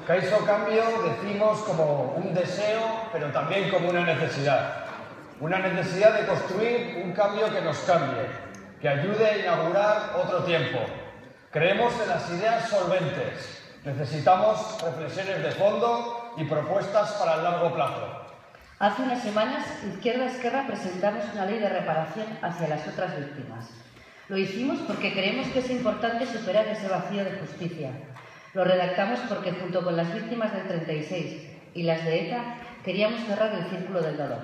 Kaixo cambio decimos como un deseo, pero también como una necesidad. Una necesidad de construir un cambio que nos cambie, que ayude a inaugurar otro tiempo. Creemos en las ideas solventes. Necesitamos reflexiones de fondo y propuestas para el largo plazo. Hace unas semanas, Izquierda Esquerra presentamos una ley de reparación hacia las otras víctimas. Lo hicimos porque creemos que es importante superar ese vacío de justicia. Lo redactamos porque junto con las víctimas del 36 y las de ETA queríamos cerrar el círculo del dolor.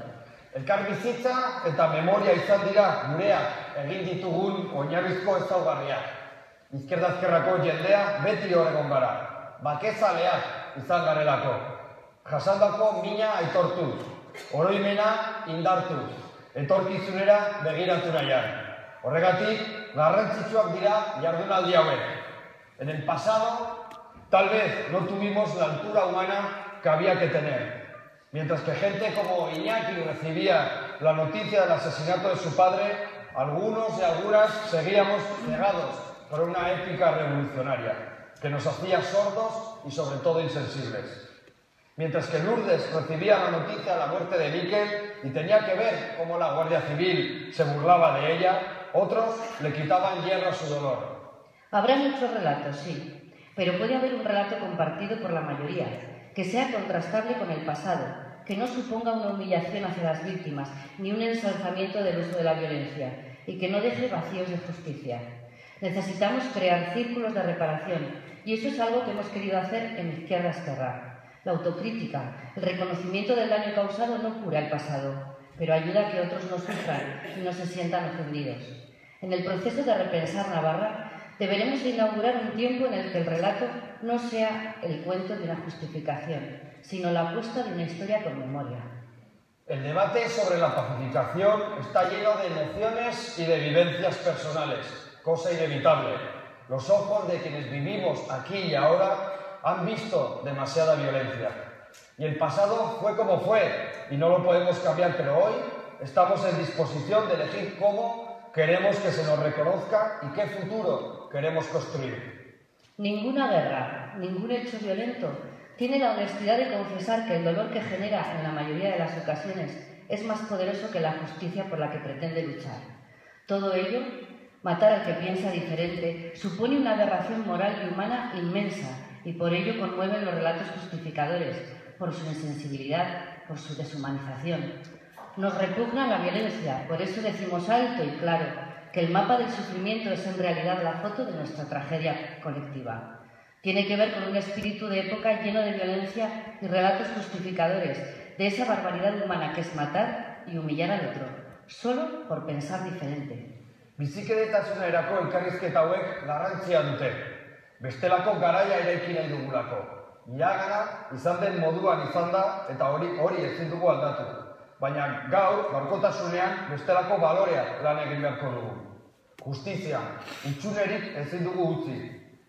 Elkarbizitza eta memoria izan dira gureak egin ditugun oinarrizko ezaugarriak. Izquierda Ezkerrako jendea beti hor egon gara. Bakezaleak izan garelako. Jasandako mina aitortuz, oroimena indartuz, etorkizunera begiratu nahian. Horregatik, garrantzitsuak dira jardunaldi hauek. En el pasado, tal vez no tuvimos la altura humana que había que tener. Mientras que gente como Iñaki recibía la noticia del asesinato de su padre, algunos y algunas seguíamos cegados por una épica revolucionaria que nos hacía sordos y sobre todo insensibles. Mientras que Lourdes recibía la noticia de la muerte de Miquel y tenía que ver cómo la Guardia Civil se burlaba de ella, otros le quitaban hierro a su dolor. Habrá muchos relatos, sí, pero puede haber un relato compartido por la mayoría, que sea contrastable con el pasado, que no suponga una humillación hacia las víctimas, ni un ensalzamiento del uso de la violencia, y que no deje vacíos de justicia. Necesitamos crear círculos de reparación, y eso es algo que hemos querido hacer en Izquierda Esquerra. La autocrítica, el reconocimiento del daño causado no cura el pasado, pero ayuda a que otros no sufran y no se sientan ofendidos. En el proceso de repensar Navarra, deberemos inaugurar un tiempo en el que el relato no sea el cuento de una justificación, sino la apuesta de una historia con memoria. El debate sobre la pacificación está lleno de emociones y de vivencias personales, cosa inevitable. Los ojos de quienes vivimos aquí y ahora han visto demasiada violencia. Y el pasado fue como fue y no lo podemos cambiar, pero hoy estamos en disposición de elegir cómo queremos que se nos reconozca y qué futuro queremos construir. Ninguna guerra, ningún hecho violento tiene la honestidad de confesar que el dolor que genera en la mayoría de las ocasiones es más poderoso que la justicia por la que pretende luchar. Todo ello, matar al que piensa diferente, supone una aberración moral y humana inmensa y por ello conmueven los relatos justificadores, por su insensibilidad, por su deshumanización. Nos repugna la violencia, por eso decimos alto y claro que el mapa del sufrimiento es en realidad la foto de nuestra tragedia colectiva. Tiene que ver con un espíritu de época lleno de violencia y relatos justificadores, de esa barbaridad humana que es matar y humillar al otro, solo por pensar diferente. Bizikidetasunerako elkarrizketa hauek garrantzia dute. Bestelako garaia eraiki nahi dugulako. Iragana izan den moduan izan da eta hori ezin dugu aldatu. Baina gaur, gaurkotasunean, bestelako balorea lan egin beharko dugu. Justizia, utzunerik ezin dugu utzi.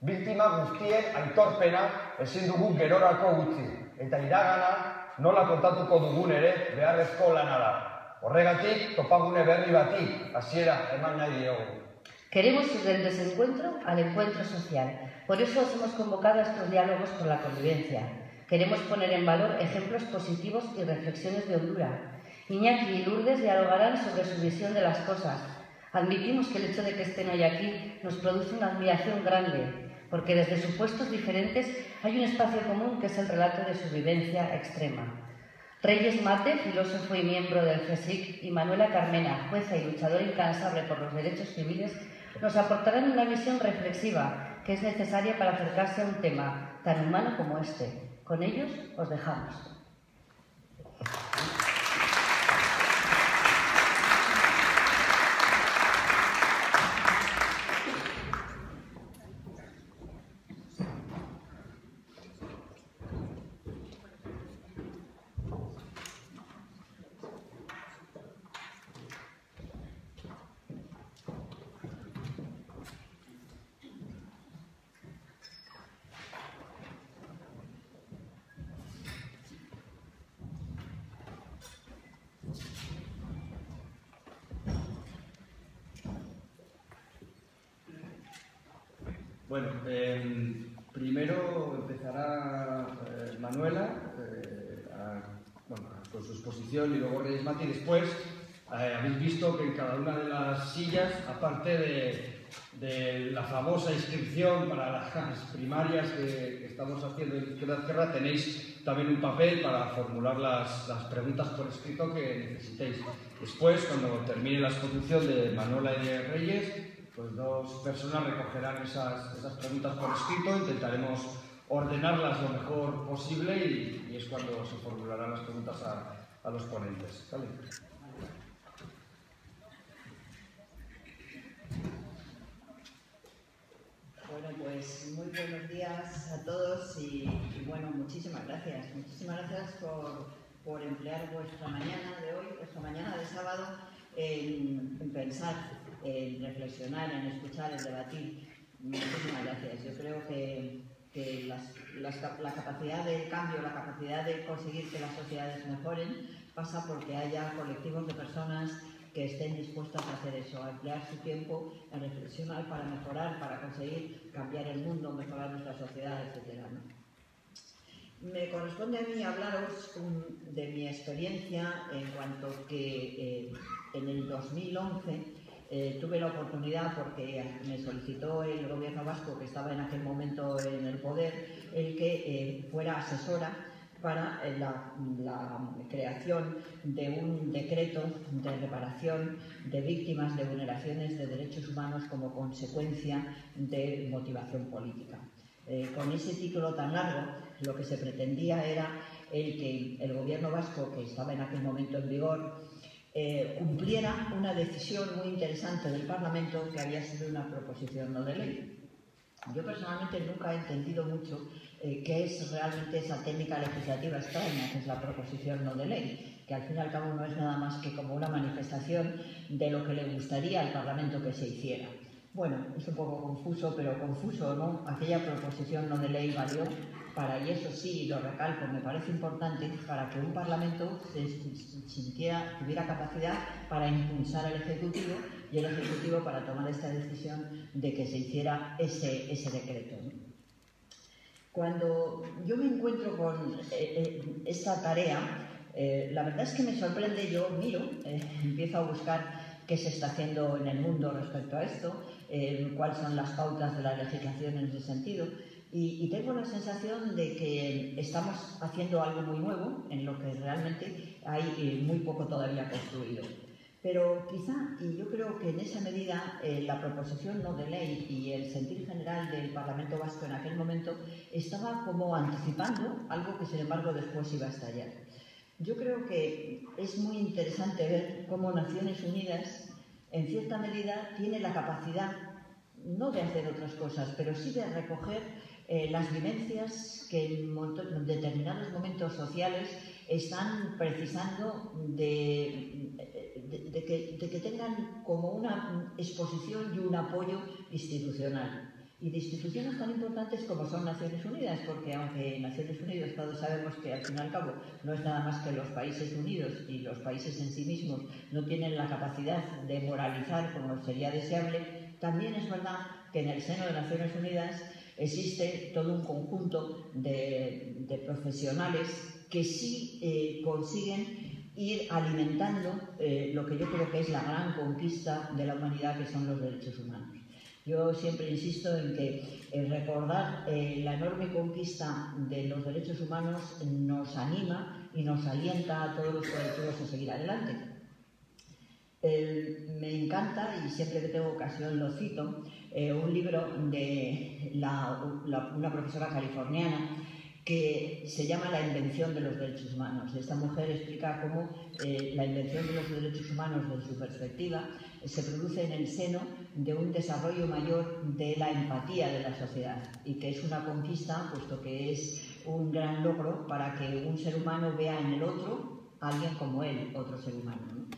Biktima guztien aitorpena ezin dugu gerorako utzi. Eta iragana nola kontatuko dugun ere beharrezko lana da. Horregatik, topagune berri bati hasiera eman nahi diogu. Queremos ir del desencuentro al encuentro social. Por eso os hemos convocado a estos diálogos por la convivencia. Queremos poner en valor ejemplos positivos y reflexiones de hondura. Iñaki y Lourdes dialogarán sobre su visión de las cosas. Admitimos que el hecho de que estén hoy aquí nos produce una admiración grande, porque desde supuestos diferentes hay un espacio común que es el relato de su vivencia extrema. Reyes Mate, filósofo y miembro del CSIC, y Manuela Carmena, jueza y luchadora incansable por los derechos civiles, nos aportarán una visión reflexiva que es necesaria para acercarse a un tema tan humano como este. Con ellos os dejamos. Bueno, Primero empezará Manuela con su exposición y luego Reyes Mati. Después habéis visto que en cada una de las sillas, aparte de la famosa inscripción para las primarias que estamos haciendo en Izquierda, tenéis también un papel para formular las preguntas por escrito que necesitéis. Después, cuando termine la exposición de Manuela y de Reyes, pues dos personas recogerán esas preguntas por escrito, intentaremos ordenarlas lo mejor posible y es cuando se formularán las preguntas a los ponentes. ¿Vale? Bueno, pues muy buenos días a todos y bueno, muchísimas gracias. Muchísimas gracias por emplear vuestra mañana de hoy, vuestra mañana de sábado, en pensar, en reflexionar, en escuchar, en debatir. Muchísimas gracias. Yo creo que la capacidad de cambio, la capacidad de conseguir que las sociedades mejoren, pasa porque haya colectivos de personas que estén dispuestas a hacer eso, a emplear su tiempo en reflexionar para mejorar, para conseguir cambiar el mundo, mejorar nuestra sociedad, etc., ¿no? Me corresponde a mí hablaros de mi experiencia en cuanto que en el 2011 tuve la oportunidad, porque me solicitó el gobierno vasco, que estaba en aquel momento en el poder, el que fuera asesora para la creación de un decreto de reparación de víctimas de vulneraciones de derechos humanos como consecuencia de motivación política. Con ese título tan largo, lo que se pretendía era que el gobierno vasco, que estaba en aquel momento en vigor, cumpliera una decisión muy interesante del Parlamento, que había sido una proposición no de ley. Yo personalmente nunca he entendido mucho qué es realmente esa técnica legislativa extraña, que es la proposición no de ley, que al fin y al cabo no es nada más que como una manifestación de lo que le gustaría al Parlamento que se hiciera. Bueno, es un poco confuso, pero confuso, ¿no? Aquella proposición no de ley valió para, y eso sí, lo recalco, me parece importante, para que un Parlamento tuviera capacidad para impulsar al Ejecutivo y el Ejecutivo para tomar esta decisión de que se hiciera ese decreto, ¿no? Cuando yo me encuentro con esta tarea, la verdad es que me sorprende. Yo miro, empiezo a buscar qué se está haciendo en el mundo respecto a esto, cuáles son las pautas de la legislación en ese sentido, y tengo la sensación de que estamos haciendo algo muy nuevo, en lo que realmente hay muy poco todavía construido. Pero quizá, y yo creo que en esa medida, la proposición no de ley y el sentir general del Parlamento Vasco en aquel momento estaba como anticipando algo que, sin embargo, después iba a estallar. Yo creo que es muy interesante ver cómo Naciones Unidas, en cierta medida, tiene la capacidad, no de hacer otras cosas, pero sí de recoger las vivencias que en determinados momentos sociales están precisando de que tengan como una exposición y un apoyo institucional. Y de instituciones tan importantes como son Naciones Unidas, porque aunque Naciones Unidas todos sabemos que al fin y al cabo no es nada más que los países unidos, y los países en sí mismos no tienen la capacidad de moralizar como sería deseable, también es verdad que en el seno de Naciones Unidas existe todo un conjunto de profesionales que sí consiguen ir alimentando lo que yo creo que es la gran conquista de la humanidad, que son los derechos humanos. Yo siempre insisto en que recordar la enorme conquista de los derechos humanos nos anima y nos alienta a todos los colectivos a seguir adelante. Me encanta, y siempre que tengo ocasión lo cito, un libro de una profesora californiana que se llama La invención de los derechos humanos. Esta mujer explica cómo la invención de los derechos humanos, desde su perspectiva, se produce en el seno de un desarrollo mayor de la empatía de la sociedad, y que es una conquista, puesto que es un gran logro para que un ser humano vea en el otro a alguien como él, otro ser humano, ¿no?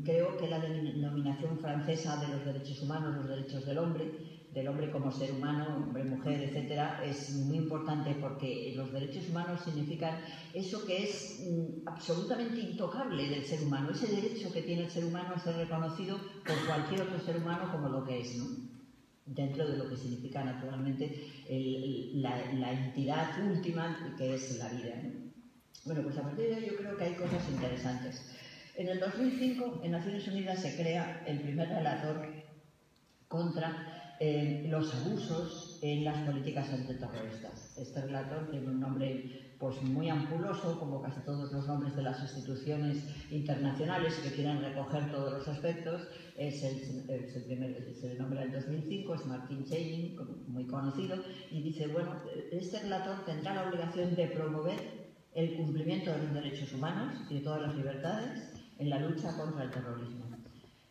Creo que la denominación francesa de los derechos humanos, los derechos del hombre como ser humano, hombre, mujer, etcétera, es muy importante, porque los derechos humanos significan eso que es absolutamente intocable del ser humano, ese derecho que tiene el ser humano a ser reconocido por cualquier otro ser humano como lo que es, ¿no? dentro de lo que significa naturalmente la entidad última que es la vida, ¿no? Bueno, pues a partir de ahí yo creo que hay cosas interesantes. En el 2005, en Naciones Unidas se crea el primer relator contra los abusos en las políticas antiterroristas. Este relator tiene un nombre pues muy ampuloso, como casi todos los nombres de las instituciones internacionales que quieren recoger todos los aspectos. Es el nombre del 2005, es Martin Scheinin, muy conocido, y dice, bueno, este relator tendrá la obligación de promover el cumplimiento de los derechos humanos y de todas las libertades en la lucha contra el terrorismo.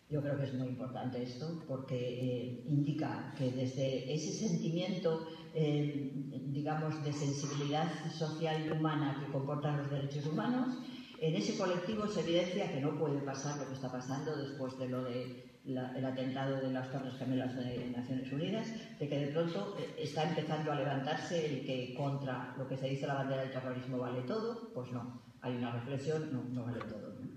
Yo creo que es muy importante esto porque indica que desde ese sentimiento, digamos, de sensibilidad social y humana que comportan los derechos humanos, en ese colectivo se evidencia que no puede pasar lo que está pasando después de lo del atentado de las Torres Gemelas de Naciones Unidas, de que de pronto está empezando a levantarse el que contra lo que se dice la bandera del terrorismo vale todo. Pues no, hay una reflexión, no vale todo, ¿no?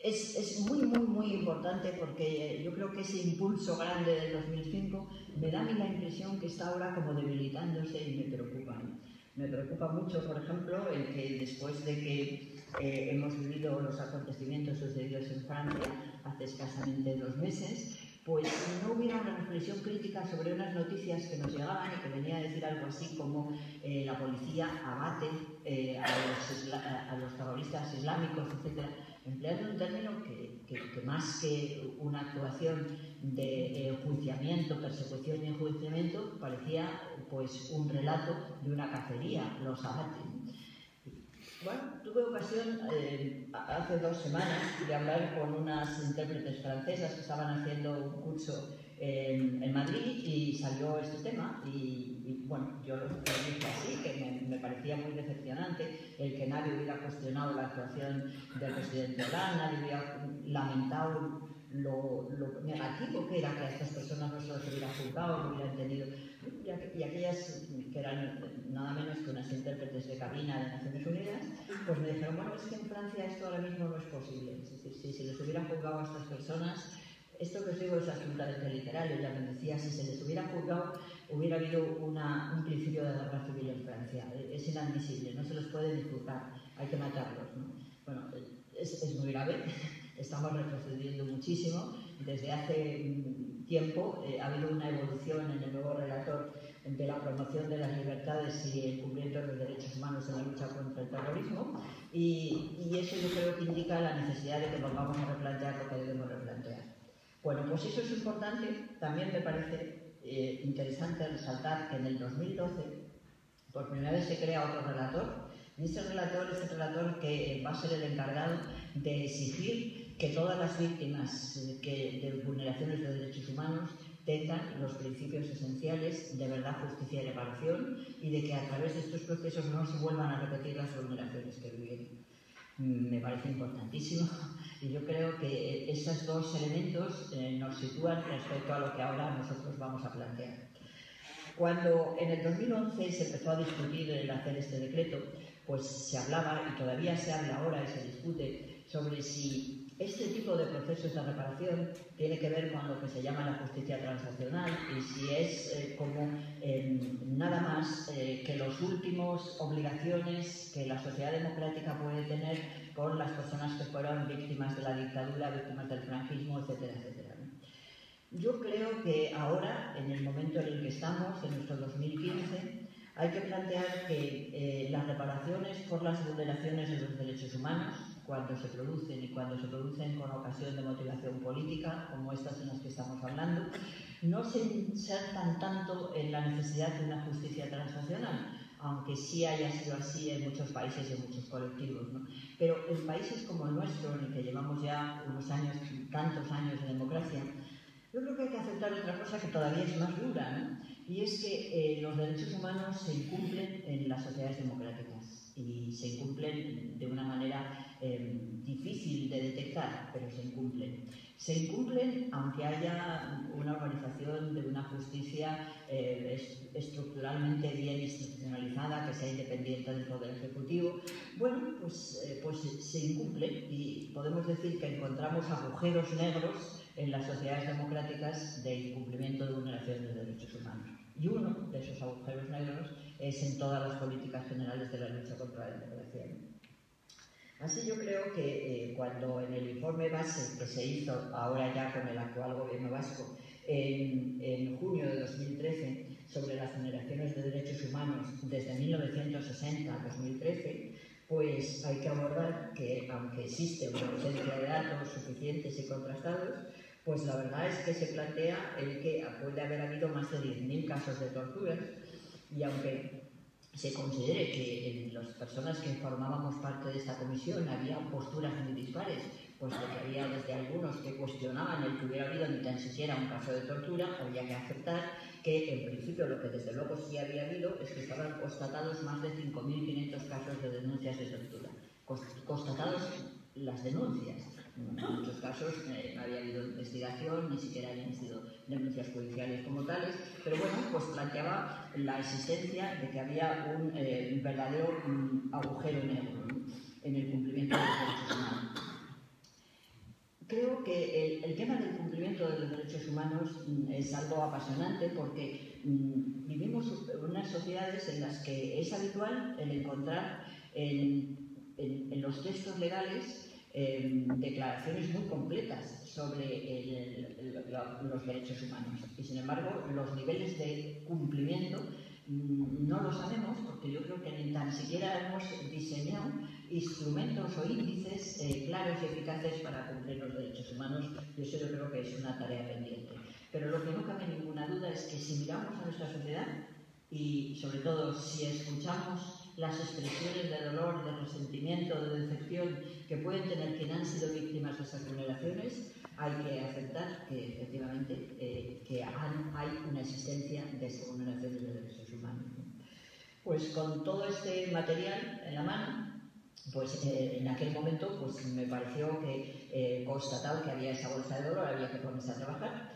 Es muy importante porque yo creo que ese impulso grande del 2005 me da a mí la impresión que está ahora como debilitándose y me preocupa, ¿no? Me preocupa mucho, por ejemplo, el que después de que hemos vivido los acontecimientos sucedidos en Francia hace escasamente 2 meses, pues no hubiera una reflexión crítica sobre unas noticias que nos llegaban y que venía a decir algo así como la policía abate a los terroristas islámicos, etc., empleando un término que más que una actuación de enjuiciamiento, persecución y enjuiciamiento, parecía pues un relato de una cacería, los abaten. Bueno, tuve ocasión hace 2 semanas de hablar con unas intérpretes francesas que estaban haciendo un curso en Madrid y salió este tema y bueno, yo lo dije así, que me parecía muy decepcionante el que nadie hubiera cuestionado la actuación del presidente Hollande, nadie hubiera lamentado lo negativo que era que a estas personas no se los hubiera juzgado, no hubieran tenido, y aquellas que eran nada menos que unas intérpretes de cabina de Naciones Unidas, pues me dijeron, bueno, es que en Francia esto ahora mismo no es posible, es decir, si se les hubiera juzgado a estas personas, esto que os digo es absolutamente literal. Ella me decía, si se les hubiera juzgado, hubiera habido un principio de guerra civil en Francia. Es inadmisible, no se los puede ni juzgar, hay que matarlos, ¿no? Bueno, es muy grave, estamos retrocediendo muchísimo. Desde hace tiempo ha habido una evolución en el nuevo relator de la promoción de las libertades y el cumplimiento de los derechos humanos en la lucha contra el terrorismo, y eso yo creo que indica la necesidad de que nos vamos a replantear lo que debemos replantear. Bueno, pues eso es importante. También me parece interesante resaltar que en el 2012 por primera vez se crea otro relator, y ese relator es el relator que va a ser el encargado de exigir que todas las víctimas de vulneraciones de derechos humanos tengan los principios esenciales de verdad, justicia y reparación, y de que a través de estos procesos no se vuelvan a repetir las vulneraciones que vivieron. Me parece importantísimo. Y yo creo que esos 2 elementos nos sitúan respecto a lo que ahora nosotros vamos a plantear. Cuando en el 2011 se empezó a discutir el hacer este decreto, pues se hablaba, y todavía se habla ahora y se discute, sobre si este tipo de procesos de reparación tiene que ver con lo que se llama la justicia transaccional y si es como nada más que las últimas obligaciones que la sociedad democrática puede tener con las personas que fueron víctimas de la dictadura, víctimas del franquismo, etcétera, etcétera, ¿no? Yo creo que ahora, en el momento en el que estamos, en nuestro 2015, hay que plantear que las reparaciones por las vulneraciones de los derechos humanos, cuando se producen y cuando se producen con ocasión de motivación política, como estas en las que estamos hablando, no se insertan tanto en la necesidad de una justicia transnacional, aunque sí haya sido así en muchos países y en muchos colectivos, ¿no? Pero en países como el nuestro, en el que llevamos ya unos años, tantos años de democracia, yo creo que hay que aceptar otra cosa que todavía es más dura, ¿no? Y es que los derechos humanos se incumplen en las sociedades democráticas y se incumplen de una manera difícil de detectar, pero se incumplen. Se incumplen aunque haya una organización de una justicia estructuralmente bien institucionalizada, que sea independiente del Poder Ejecutivo. Bueno, pues se incumplen y podemos decir que encontramos agujeros negros en las sociedades democráticas de incumplimiento de vulneraciones de derechos humanos. Y uno de esos agujeros negros es en todas las políticas generales de la lucha contra la democracia. Así yo creo que cuando en el informe base que se hizo ahora ya con el actual gobierno vasco en junio de 2013 sobre las vulneraciones de derechos humanos desde 1960 a 2013, pues hay que abordar que, aunque existe una ausencia de datos suficientes y contrastados, pues la verdad es que se plantea el que puede haber habido más de 10.000 casos de torturas, y aunque se considere que en las personas que formábamos parte de esta comisión había posturas muy dispares, puesto que había desde algunos que cuestionaban el que hubiera habido ni tan siquiera un caso de tortura, había que aceptar que en principio lo que desde luego sí había habido es que estaban constatados más de 5.500 casos de denuncias de tortura. Constatados las denuncias. En muchos casos no había habido investigación, ni siquiera habían sido denuncias judiciales como tales, pero bueno, pues planteaba la existencia de que había un verdadero agujero negro, ¿no?, en el cumplimiento de los derechos humanos. Creo que el tema del cumplimiento de los derechos humanos es algo apasionante porque vivimos en unas sociedades en las que es habitual el encontrar en los textos legales declaraciones muy completas sobre los derechos humanos. Y sin embargo, los niveles de cumplimiento no lo sabemos porque yo creo que ni tan siquiera hemos diseñado instrumentos o índices claros y eficaces para cumplir los derechos humanos, y eso yo creo que es una tarea pendiente. Pero lo que no cabe ninguna duda es que si miramos a nuestra sociedad y sobre todo si escuchamos las expresiones de dolor, de resentimiento, de decepción que pueden tener quienes han sido víctimas de esas vulneraciones, hay que aceptar que efectivamente que hay una existencia de esas vulneraciones de derechos humanos. Pues con todo este material en la mano, pues en aquel momento pues me pareció que constatado que había esa bolsa de dolor, había que ponerse a trabajar.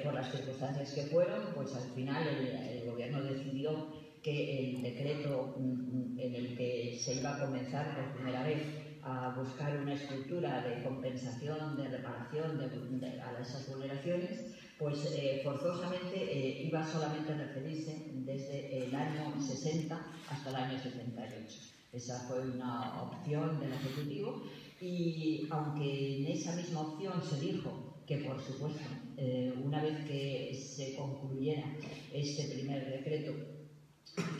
Por las circunstancias que fueron, pues al final el gobierno decidió que el decreto en el que se iba a comenzar por primera vez a buscar una estructura de compensación, de reparación a esas vulneraciones, pues forzosamente iba solamente a referirse desde el año 60 hasta el año 78. Esa fue una opción del Ejecutivo y aunque en esa misma opción se dijo que, por supuesto, una vez que se concluyera este primer decreto,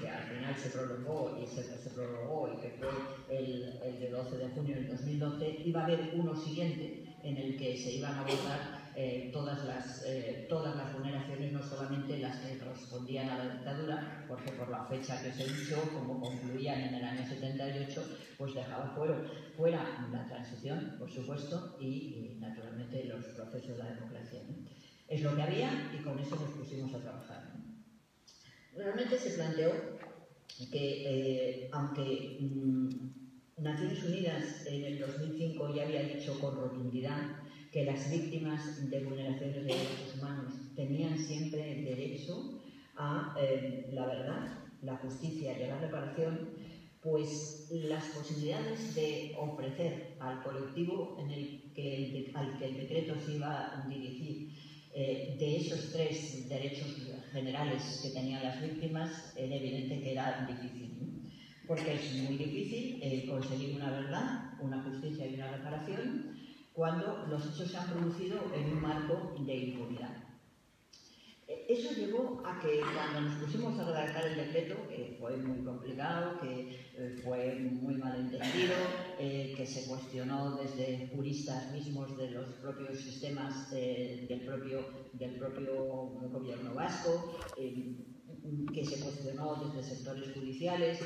que al final se prolongó y que fue el de 12 de junio del 2012, iba a haber uno siguiente en el que se iban a abordar todas las vulneraciones, no solamente las que correspondían a la dictadura, porque por la fecha que se dicho, como concluían en el año 78, pues dejaba fuera la transición, por supuesto, y naturalmente los procesos de la democracia, ¿no? Es lo que había y con eso nos pusimos a trabajar, ¿no? Realmente se planteó que, aunque Naciones Unidas en el 2005 ya había dicho con rotundidad que las víctimas de vulneraciones de derechos humanos tenían siempre derecho a la verdad, la justicia y a la reparación, pues las posibilidades de ofrecer al colectivo al que el decreto se iba a dirigir de esos tres derechos generales que tenían las víctimas, era evidente que era difícil, ¿no? Porque es muy difícil conseguir una verdad, una justicia y una reparación cuando los hechos se han producido en un marco de impunidad. Eso llevó a que cuando nos pusimos a redactar el decreto, que fue muy complicado, que fue muy malentendido, que se cuestionó desde juristas mismos de los propios sistemas del propio gobierno vasco, que se cuestionó desde sectores judiciales.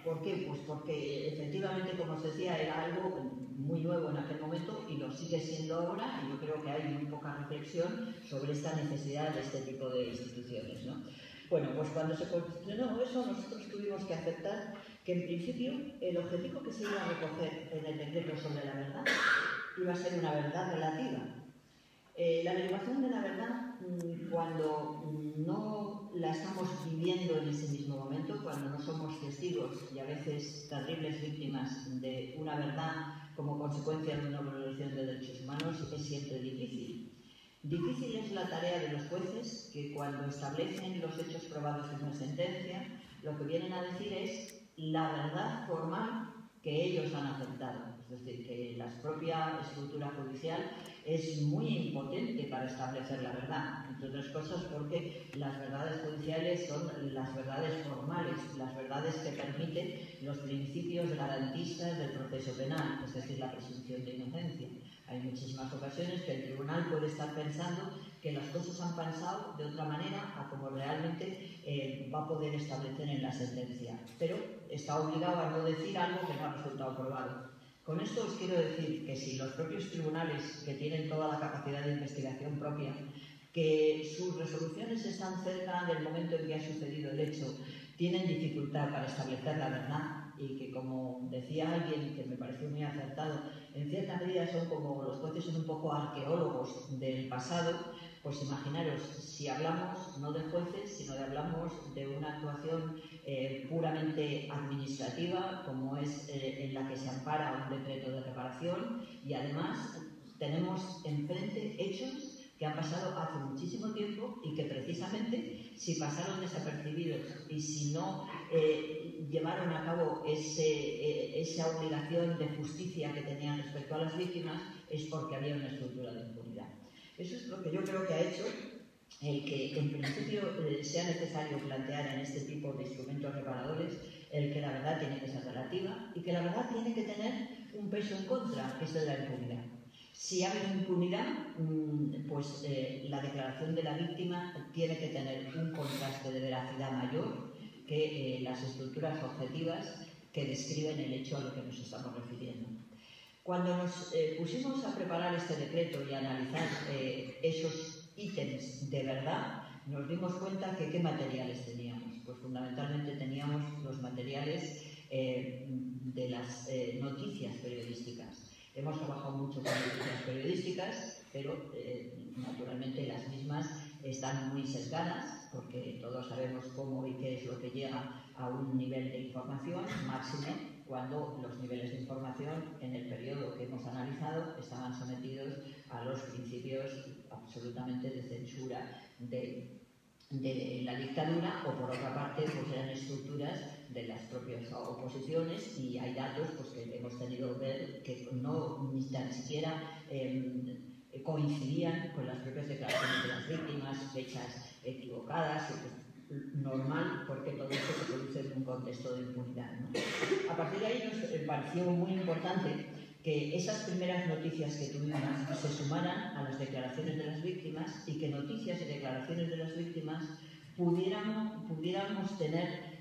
¿Por qué? Pues porque efectivamente, como os decía, era algo muy nuevo en aquel momento y lo sigue siendo ahora, y yo creo que hay muy poca reflexión sobre esta necesidad de este tipo de instituciones, ¿no? Bueno, pues cuando se cuestionó eso, nosotros tuvimos que aceptar que en principio el objetivo que se iba a recoger en el decreto sobre la verdad iba a ser una verdad relativa. La derivación de la verdad, cuando no la estamos viviendo en ese mismo momento, cuando no somos testigos y a veces terribles víctimas de una verdad como consecuencia de una vulneración de derechos humanos es siempre difícil. Difícil es la tarea de los jueces que cuando establecen los hechos probados en una sentencia, lo que vienen a decir es la verdad formal que ellos han aceptado. Es decir, que la propia estructura judicial es muy impotente para establecer la verdad, entre otras cosas porque las verdades judiciales son las verdades formales, las verdades que permiten los principios garantistas del proceso penal, es decir, la presunción de inocencia. Hay muchísimas ocasiones que el tribunal puede estar pensando que las cosas han pasado de otra manera a como realmente va a poder establecer en la sentencia, pero está obligado a no decir algo que no ha resultado probado. Con esto os quiero decir que si los propios tribunales, que tienen toda la capacidad de investigación propia, que sus resoluciones están cerca del momento en que ha sucedido el hecho, tienen dificultad para establecer la verdad y que, como decía alguien que me pareció muy acertado, en cierta medida son como los jueces son un poco arqueólogos del pasado, pues imaginaros, si hablamos no de jueces, sino hablamos de una actuación puramente administrativa, como es en la que se ampara un decreto de reparación, y además tenemos enfrente hechos que han pasado hace muchísimo tiempo y que precisamente si pasaron desapercibidos y si no llevaron a cabo esa obligación de justicia que tenían respecto a las víctimas es porque había una estructura de impunidad. Eso es lo que yo creo que ha hecho el que en principio sea necesario plantear en este tipo de instrumentos reparadores el que la verdad tiene que ser relativa y que la verdad tiene que tener un peso en contra, que es el de la impunidad. Si ha habido impunidad, pues la declaración de la víctima tiene que tener un contraste de veracidad mayor que las estructuras objetivas que describen el hecho a lo que nos estamos refiriendo. Cuando nos pusimos a preparar este decreto y a analizar esos ítems de verdad, nos dimos cuenta que ¿qué materiales teníamos? Pues fundamentalmente teníamos los materiales de las noticias periodísticas. Hemos trabajado mucho con noticias periodísticas, pero naturalmente las mismas están muy sesgadas, porque todos sabemos cómo y qué es lo que llega a un nivel de información, máxime cuando los niveles de información en el periodo que hemos analizado estaban sometidos a los principios absolutamente de censura de la dictadura, o por otra parte pues eran estructuras de las propias oposiciones, y hay datos pues, que hemos tenido que ver que no ni tan siquiera coincidían con las propias declaraciones de las víctimas, fechas equivocadas, normal, porque todo esto se produce en un contexto de impunidad, ¿no? A partir de ahí nos pareció muy importante que esas primeras noticias que tuvimos se sumaran a las declaraciones de las víctimas y que noticias y declaraciones de las víctimas pudiéramos tener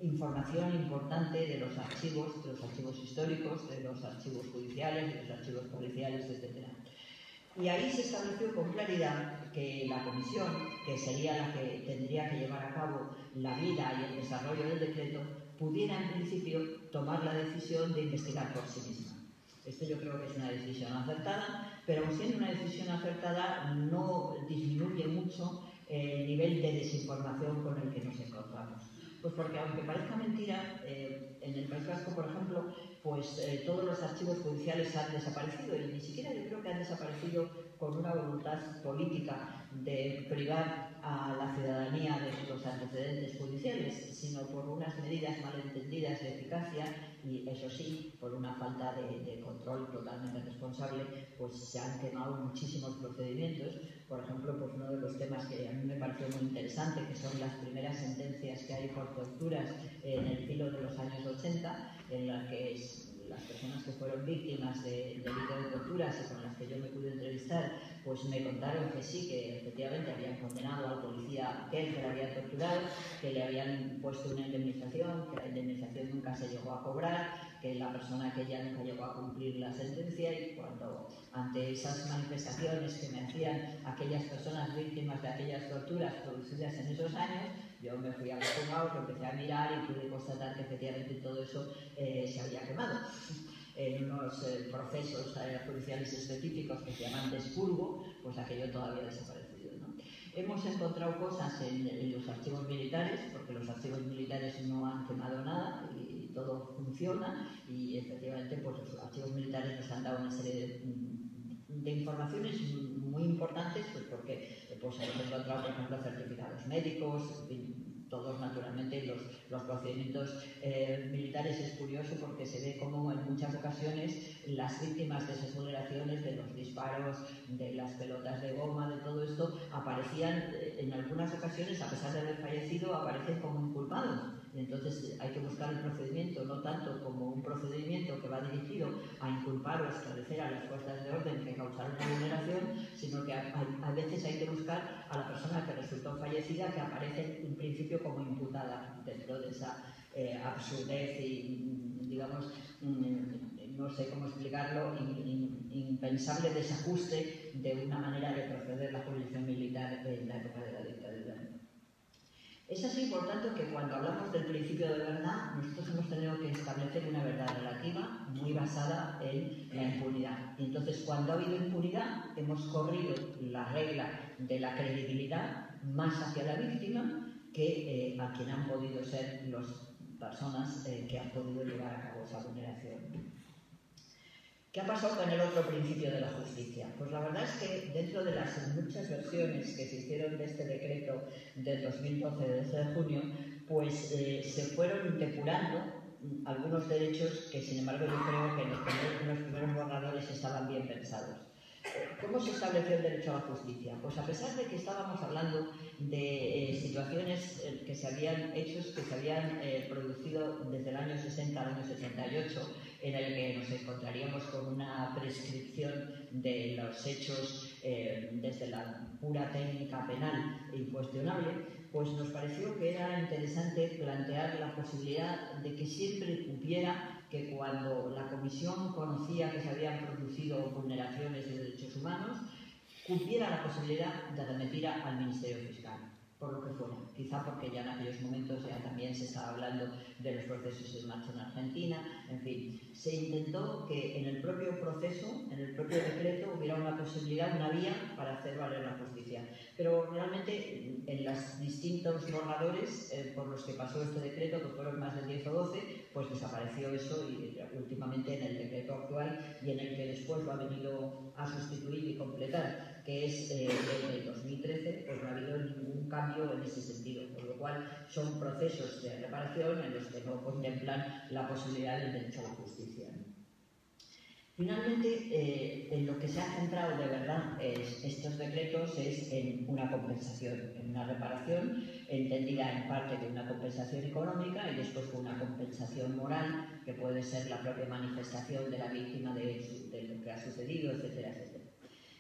información importante de los archivos históricos, de los archivos judiciales, de los archivos policiales, etc. Y ahí se estableció con claridad que la comisión, que sería la que tendría que llevar a cabo la vida y el desarrollo del decreto, pudiera en principio tomar la decisión de investigar por sí misma. Esto yo creo que es una decisión acertada, pero siendo una decisión acertada no disminuye mucho el nivel de desinformación con el que nos encontramos. Pues porque aunque parezca mentira, en el País Vasco, por ejemplo, pues todos los archivos judiciales han desaparecido, y ni siquiera yo creo que han desaparecido con una voluntad política de privar a la ciudadanía de los antecedentes judiciales, sino por unas medidas malentendidas de eficacia y, eso sí, por una falta de control totalmente responsable, pues se han quemado muchísimos procedimientos. Por ejemplo, pues uno de los temas que a mí me pareció muy interesante, que son las primeras sentencias que hay por torturas en el filo de los años 80, en las que las personas que fueron víctimas de delito de torturas y con las que yo me pude entrevistar, pues me contaron que sí, que efectivamente habían condenado al policía que le había torturado, que le habían puesto una indemnización, que la indemnización nunca se llegó a cobrar, que la persona que ya nunca llegó a cumplir la sentencia. Y cuando ante esas manifestaciones que me hacían aquellas personas víctimas de aquellas torturas producidas en esos años, yo me fui acostumbrado, empecé a mirar y pude constatar que efectivamente todo eso se había quemado en unos procesos judiciales específicos que se llaman de expurgo, pues aquello todavía ha desaparecido, ¿no? Hemos encontrado cosas en los archivos militares, porque los archivos militares no han quemado nada, y todo funciona y efectivamente pues, los archivos militares nos han dado una serie de informaciones muy importantes, pues porque pues, hemos encontrado, por ejemplo, certificados médicos, en fin, todos naturalmente los procedimientos militares. Es curioso porque se ve como en muchas ocasiones las víctimas de esas vulneraciones, de los disparos, de las pelotas de goma, de todo esto, aparecían en algunas ocasiones, a pesar de haber fallecido, aparecen como inculpados. Y entonces hay que buscar el procedimiento, no tanto como un procedimiento que va dirigido a inculpar o establecer a las fuerzas de orden que causaron la vulneración, sino que a veces hay que buscar a la persona que resultó fallecida, que aparece en principio como imputada dentro de esa absurdez y, digamos, no sé cómo explicarlo, impensable desajuste de una manera de proceder la jurisdicción militar en la época de la dictadura. Es así, por tanto, que cuando hablamos del principio de verdad, nosotros hemos tenido que establecer una verdad relativa muy basada en la impunidad. Y entonces, cuando ha habido impunidad, hemos corrido la regla de la credibilidad más hacia la víctima que a quien han podido ser las personas que han podido llevar a cabo esa vulneración. ¿Qué ha pasado con el otro principio de la justicia? Pues la verdad es que dentro de las muchas versiones que se hicieron de este decreto del 2012, del 12 de junio, pues se fueron depurando algunos derechos que, sin embargo, yo creo que en los primeros borradores estaban bien pensados. ¿Cómo se estableció el derecho a la justicia? Pues a pesar de que estábamos hablando de situaciones que se habían producido desde el año 60 al año 78, en el que nos encontraríamos con una prescripción de los hechos desde la pura técnica penal incuestionable, pues nos pareció que era interesante plantear la posibilidad de que siempre hubiera que cuando la Comisión conocía que se habían producido vulneraciones de derechos humanos, cumpliera la posibilidad de remitir al Ministerio Fiscal, por lo que fuera. Quizá porque ya en aquellos momentos ya también se estaba hablando de los procesos en marcha en Argentina, en fin. Se intentó que en el propio proceso, en el propio decreto, hubiera una posibilidad, una vía para hacer valer la justicia. Pero realmente en los distintos borradores por los que pasó este decreto, que fueron más de 10 o 12, pues desapareció eso y últimamente en el decreto actual y en el que después lo ha venido a sustituir y completar, que es el del 2013, pues no ha habido ningún cambio en ese sentido, por lo cual son procesos de reparación en los que no contemplan la posibilidad del derecho a la justicia. Finalmente, en lo que se ha centrado de verdad estos decretos es en una compensación, en una reparación, entendida en parte de una compensación económica y después con una compensación moral, que puede ser la propia manifestación de la víctima de lo que ha sucedido, etcétera, etcétera.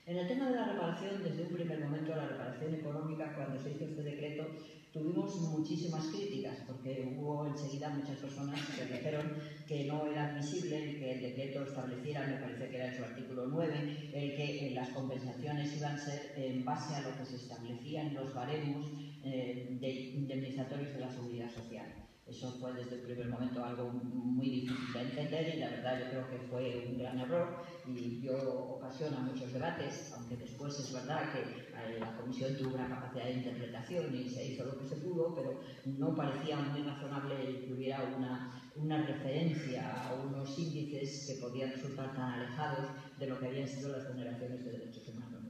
En el tema de la reparación, desde un primer momento, la reparación económica, cuando se hizo este decreto, tuvimos muchísimas críticas, porque hubo enseguida muchas personas que dijeron que no era admisible que el decreto estableciera, me parece que era en su artículo 9, el que las compensaciones iban a ser en base a lo que se establecían los baremos indemnizatorios de la seguridad social. Eso fue desde el primer momento algo muy difícil de entender y la verdad yo creo que fue un gran error y dio ocasión a muchos debates, aunque después es verdad que la Comisión tuvo una capacidad de interpretación y se hizo lo que se pudo, pero no parecía muy razonable que hubiera una referencia a unos índices que podían resultar tan alejados de lo que habían sido las vulneraciones de derechos humanos.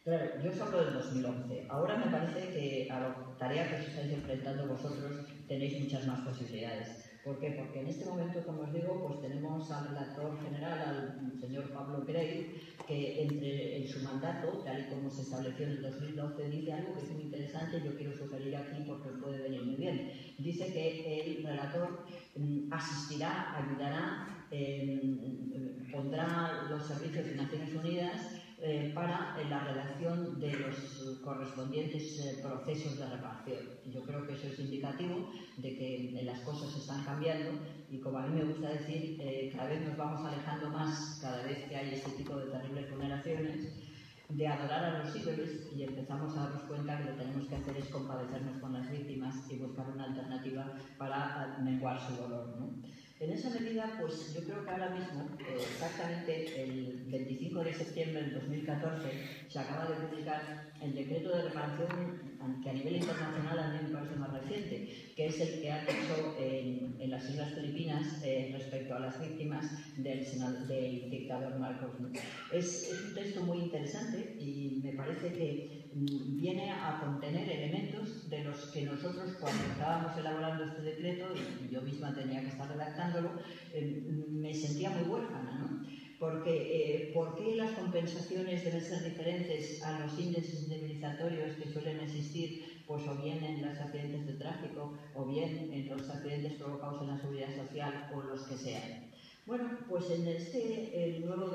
Claro, yo os hablo del 2011. Ahora me parece que a la tarea que os estáis enfrentando vosotros tenéis muchas más posibilidades. ¿Por qué? Porque en este momento, como os digo, pues tenemos al relator general, al señor Pablo Grey, que en su mandato, tal y como se estableció en el 2012, dice algo que es muy interesante y yo quiero sugerir aquí porque os puede venir muy bien. Dice que el relator asistirá, ayudará, pondrá los servicios de Naciones Unidas para la redacción de los correspondientes procesos de reparación. Yo creo que eso es indicativo de que las cosas están cambiando y, como a mí me gusta decir, cada vez nos vamos alejando más, cada vez que hay este tipo de terribles vulneraciones, de adorar a los ídolos y empezamos a darnos cuenta que lo que tenemos que hacer es compadecernos con las víctimas y buscar una alternativa para menguar su dolor, ¿no? En esa medida, pues yo creo que ahora mismo, exactamente el 25 de septiembre del 2014, se acaba de publicar el decreto de reparación que a nivel internacional a mí me parece más reciente, que que es el que han hecho en las Islas Filipinas respecto a las víctimas del dictador Marcos. Es un texto muy interesante y me parece que viene a contener elementos de los que nosotros, cuando estábamos elaborando este decreto, y yo misma tenía que estar redactándolo, me sentía muy huérfana, ¿no? Porque ¿por qué las compensaciones deben ser diferentes a los índices indemnizatorios que suelen existir, pues o bien en los accidentes de tráfico o bien en los accidentes provocados en la seguridad social o los que sean? Bueno, pues en este nuevo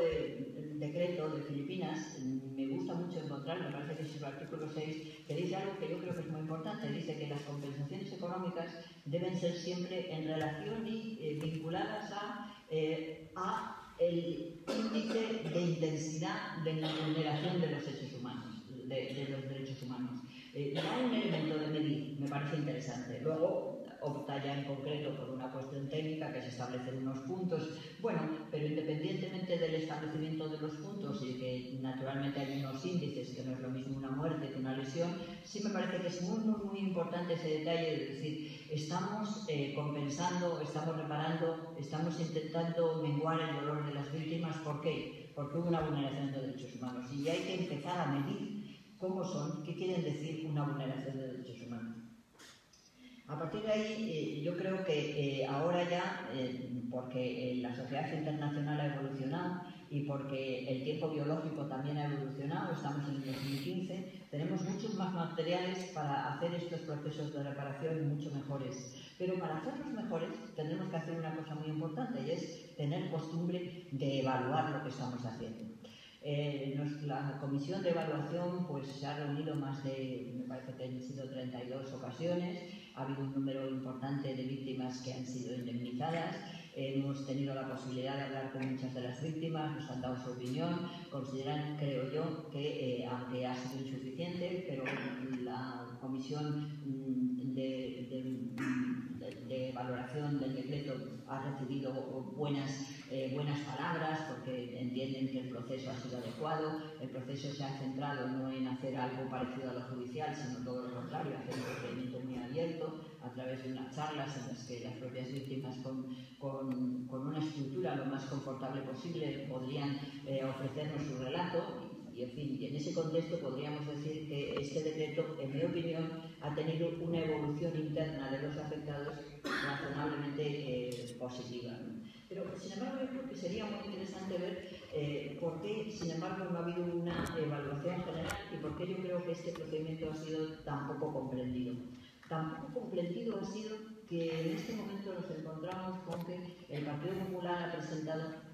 decreto de Filipinas me gusta mucho encontrar, me parece que es el artículo 6, que dice algo que yo creo que es muy importante. Dice que las compensaciones económicas deben ser siempre en relación y vinculadas a el índice de intensidad de la vulneración de los hechos humanos, de los derechos humanos. Da un elemento de medir, me parece interesante. Luego opta ya en concreto por una cuestión técnica, que es establecer unos puntos. Bueno, pero independientemente del establecimiento de los puntos y que naturalmente hay unos índices, que no es lo mismo una muerte que una lesión, sí me parece que es muy importante ese detalle de decir, estamos compensando, estamos reparando, estamos intentando menguar el dolor de las víctimas. ¿Por qué? Porque hubo una vulneración de derechos humanos y hay que empezar a medir cómo son, qué quieren decir una vulneración de derechos humanos. A partir de ahí, yo creo que ahora ya, porque la sociedad internacional ha evolucionado y porque el tiempo biológico también ha evolucionado, estamos en el 2015, tenemos muchos más materiales para hacer estos procesos de reparación mucho mejores. Pero para hacerlos mejores tenemos que hacer una cosa muy importante y es tener costumbre de evaluar lo que estamos haciendo. La comisión de evaluación pues, se ha reunido más de, me parece que han sido 32 ocasiones, ha habido un número importante de víctimas que han sido indemnizadas, hemos tenido la posibilidad de hablar con muchas de las víctimas, nos han dado su opinión, consideran, creo yo, que aunque ha sido insuficiente, pero la comisión de valoración del decreto ha recibido buenas palabras porque entienden que el proceso ha sido adecuado, el proceso se ha centrado no en hacer algo parecido a lo judicial, sino todo lo contrario, hacer un procedimiento muy abierto a través de unas charlas en las que las propias víctimas con una estructura lo más confortable posible podrían ofrecernos su relato. Y, en fin, en ese contexto podríamos decir que este decreto, en mi opinión, ha tenido una evolución interna de los afectados razonablemente positiva, ¿no? Pero, sin embargo, yo creo que sería muy interesante ver por qué, sin embargo, no ha habido una evaluación general y por qué yo creo que este procedimiento ha sido tan poco comprendido. Tan poco comprendido ha sido que en este momento nos encontramos con que el Partido Popular ha presentado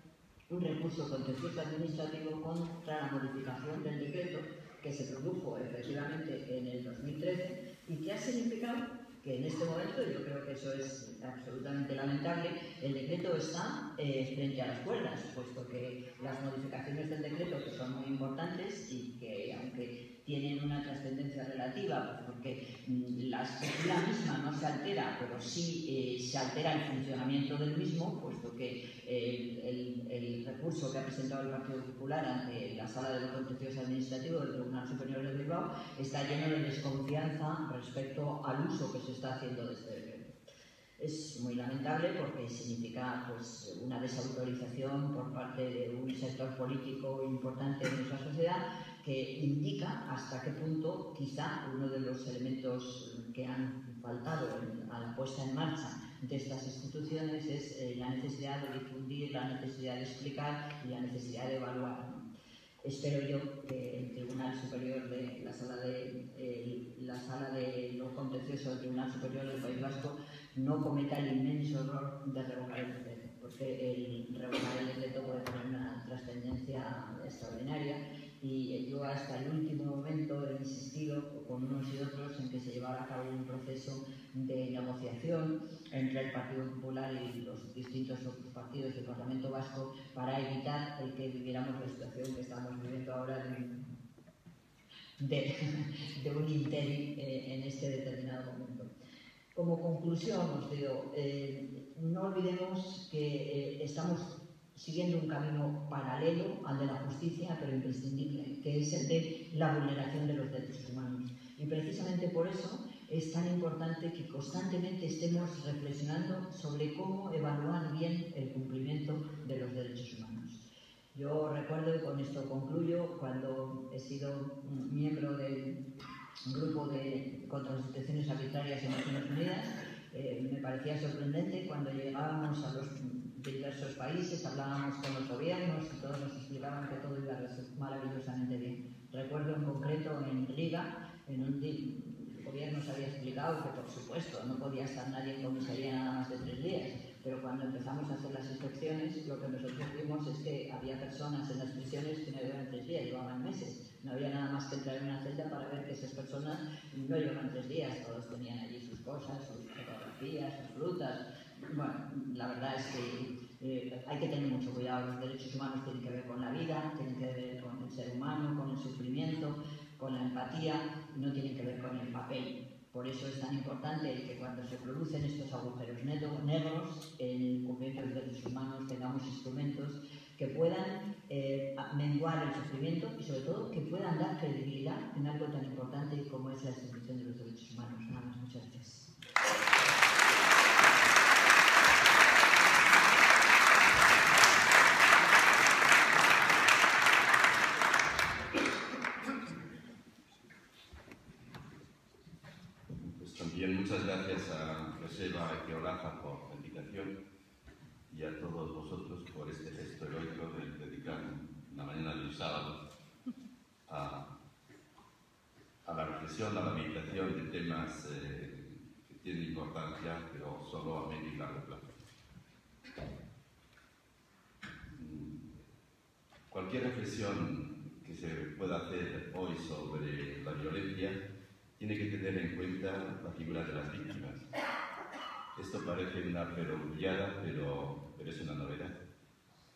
un recurso contencioso administrativo contra la modificación del decreto que se produjo efectivamente en el 2013 y que ha significado que en este momento, yo creo que eso es absolutamente lamentable, el decreto está frente a las cuerdas, puesto que las modificaciones del decreto, que son muy importantes y que aunque tienen una trascendencia relativa, porque la estructura misma no se altera, pero sí se altera el funcionamiento del mismo, puesto que el recurso que ha presentado el Partido Popular ante la Sala de lo Contencioso Administrativo del Tribunal Superior de Bilbao está lleno de desconfianza respecto al uso que se está haciendo de este decreto. Es muy lamentable porque significa pues, una desautorización por parte de un sector político importante de nuestra sociedad que indica hasta qué punto quizá uno de los elementos que han faltado a la puesta en marcha de estas instituciones es la necesidad de difundir, la necesidad de explicar y la necesidad de evaluar, ¿no? Espero yo que el Tribunal Superior de la Sala de lo Contencioso del Tribunal Superior del País Vasco no cometa el inmenso error de revocar el decreto, porque el revocar el decreto puede tener una trascendencia extraordinaria y yo hasta el último momento he insistido con unos y otros en que se llevara a cabo un proceso de negociación entre el Partido Popular y los distintos otros partidos del Parlamento Vasco para evitar el que viviéramos la situación que estamos viviendo ahora de un interim en este determinado momento. Como conclusión os digo, no olvidemos que estamos siguiendo un camino paralelo al de la justicia, pero imprescindible, que es el de la vulneración de los derechos humanos. Y precisamente por eso es tan importante que constantemente estemos reflexionando sobre cómo evaluar bien el cumplimiento de los derechos humanos. Yo recuerdo, y con esto concluyo, cuando he sido miembro del grupo contra las detenciones arbitrarias en Naciones Unidas, me parecía sorprendente cuando llegábamos a los diversos países, hablábamos con los gobiernos y todos nos explicaban que todo iba maravillosamente bien. Recuerdo en concreto en Riga, en un el gobierno se había explicado que, por supuesto, no podía estar nadie en comisaría nada más de 3 días, pero cuando empezamos a hacer las inspecciones, lo que nosotros vimos es que había personas en las prisiones que no llevaban 3 días, llevaban meses. No había nada más que entrar en una celda para ver que esas personas no llevaban 3 días, todos tenían allí sus cosas, sus fotografías, sus frutas. Bueno, la verdad es que hay que tener mucho cuidado. Los derechos humanos tienen que ver con la vida, tienen que ver con el ser humano, con el sufrimiento, con la empatía, y no tienen que ver con el papel. Por eso es tan importante que cuando se producen estos agujeros negros en el cumplimiento de los derechos humanos tengamos instrumentos que puedan menguar el sufrimiento y sobre todo que puedan dar credibilidad en algo tan importante como es la institución de los derechos humanos. Nada más, muchas gracias. También muchas gracias a Joseba Ekeolaza por la invitación y a todos vosotros por este gesto heroico de dedicar una mañana de un sábado a la reflexión, a la meditación de temas que tienen importancia, pero solo a medio y largo plazo. Cualquier reflexión que se pueda hacer hoy sobre la violencia tiene que tener en cuenta la figura de las víctimas. Esto parece una perogrullada, pero es una novedad,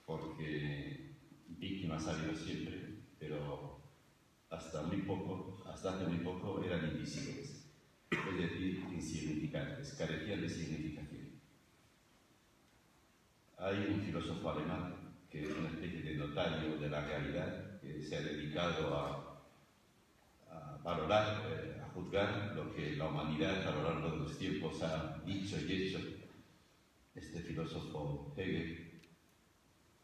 porque víctimas ha habido siempre, pero hasta hace muy poco eran invisibles, es decir, insignificantes, carecían de significación. Hay un filósofo alemán que es una especie de notario de la realidad, que se ha dedicado a valorar, a juzgar lo que la humanidad a lo largo de los tiempos ha dicho y hecho. Este filósofo Hegel,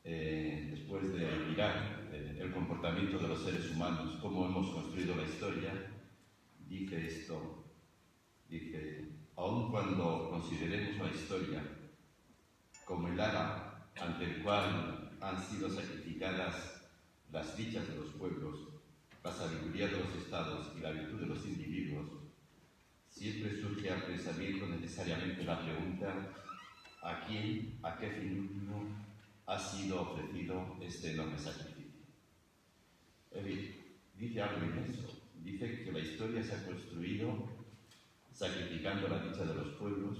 después de mirar el comportamiento de los seres humanos, cómo hemos construido la historia, dice esto, dice: aun cuando consideremos la historia como el ara ante el cual han sido sacrificadas las dichas de los pueblos, la sabiduría de los estados y la virtud de los individuos, siempre surge al pensamiento necesariamente la pregunta: ¿a quién, a qué fin último ha sido ofrecido este enorme sacrificio? Es decir, dice algo inmenso. Dice que la historia se ha construido sacrificando la dicha de los pueblos,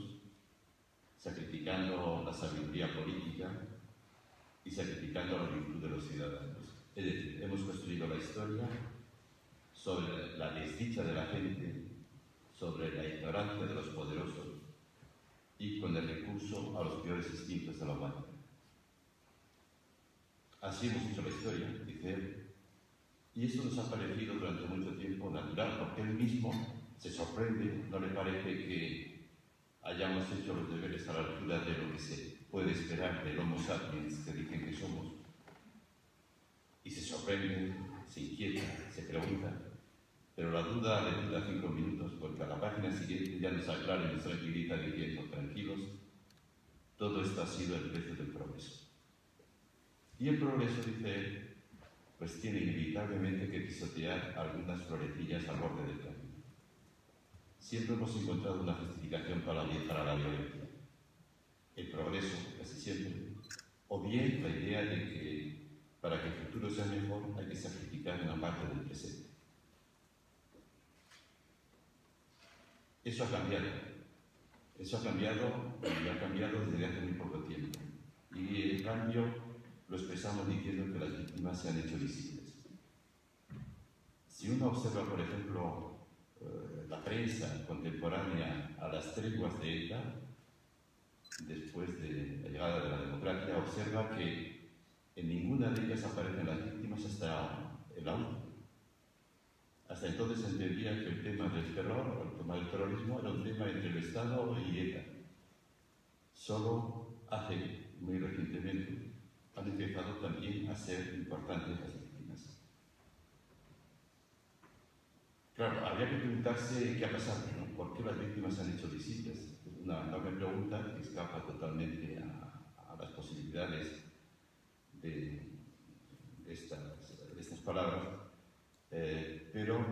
sacrificando la sabiduría política y sacrificando la virtud de los ciudadanos. Es decir, hemos construido la historia sobre la desdicha de la gente, sobre la ignorancia de los poderosos y con el recurso a los peores instintos de la humanidad. Así hemos hecho la historia, dice él, y esto nos ha parecido durante mucho tiempo natural, porque él mismo se sorprende, no le parece que hayamos hecho los deberes a la altura de lo que se puede esperar del Homo sapiens que dicen que somos, y se sorprende, se inquieta, se pregunta, pero la duda le dura 5 minutos, porque a la página siguiente ya nos aclara y nos tranquiliza diciendo: tranquilos, todo esto ha sido el precio del progreso. Y el progreso, dice él, pues tiene inevitablemente que pisotear algunas florecillas al borde del camino. Siempre hemos encontrado una justificación para la violencia. El progreso, casi siempre, o bien la idea de que para que el futuro sea mejor hay que sacrificar una parte del presente. Eso ha cambiado. Eso ha cambiado y ha cambiado desde hace muy poco tiempo. Y el cambio lo expresamos diciendo que las víctimas se han hecho visibles. Si uno observa, por ejemplo, la prensa contemporánea a las treguas de ETA, después de la llegada de la democracia, observa que en ninguna de ellas aparecen las víctimas hasta el auto. Hasta entonces entendía que el tema del terror, o el tema del terrorismo, era un tema entre el Estado y ETA. Solo hace, muy recientemente, han empezado también a ser importantes las víctimas. Claro, habría que preguntarse qué ha pasado, ¿no? ¿Por qué las víctimas han hecho visitas? Es una enorme pregunta que escapa totalmente a las posibilidades de estas palabras, pero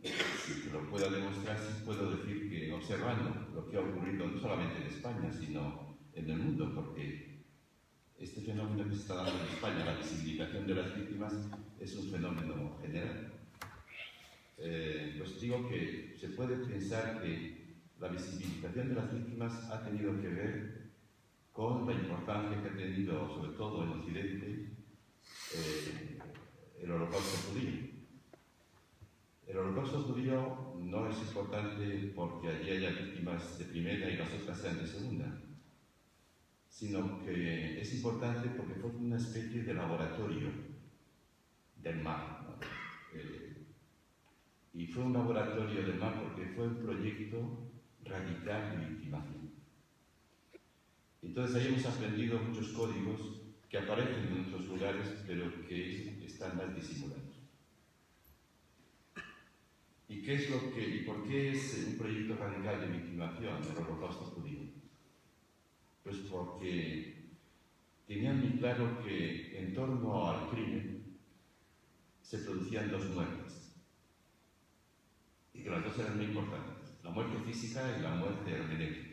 si lo puedo demostrar, sí puedo decir que observando lo que ha ocurrido no solamente en España, sino en el mundo, porque este fenómeno que se está dando en España, la visibilización de las víctimas, es un fenómeno general. Pues digo que se puede pensar que la visibilización de las víctimas ha tenido que ver con la importancia que ha tenido, sobre todo en Occidente, el Holocausto judío. El Holocausto judío no es importante porque allí haya víctimas de primera y las otras sean de segunda, sino que es importante porque fue una especie de laboratorio del mal, ¿no? Y fue un laboratorio del mal porque fue un proyecto radical de victimación. Entonces ahí hemos aprendido muchos códigos que aparecen en otros lugares, pero que están más disimulados. ¿Y qué es y por qué es un proyecto radical de victimación el Holocausto judío? Pues porque tenían muy claro que en torno al crimen se producían dos muertes, y que las dos eran muy importantes, la muerte física y la muerte hermenéutica.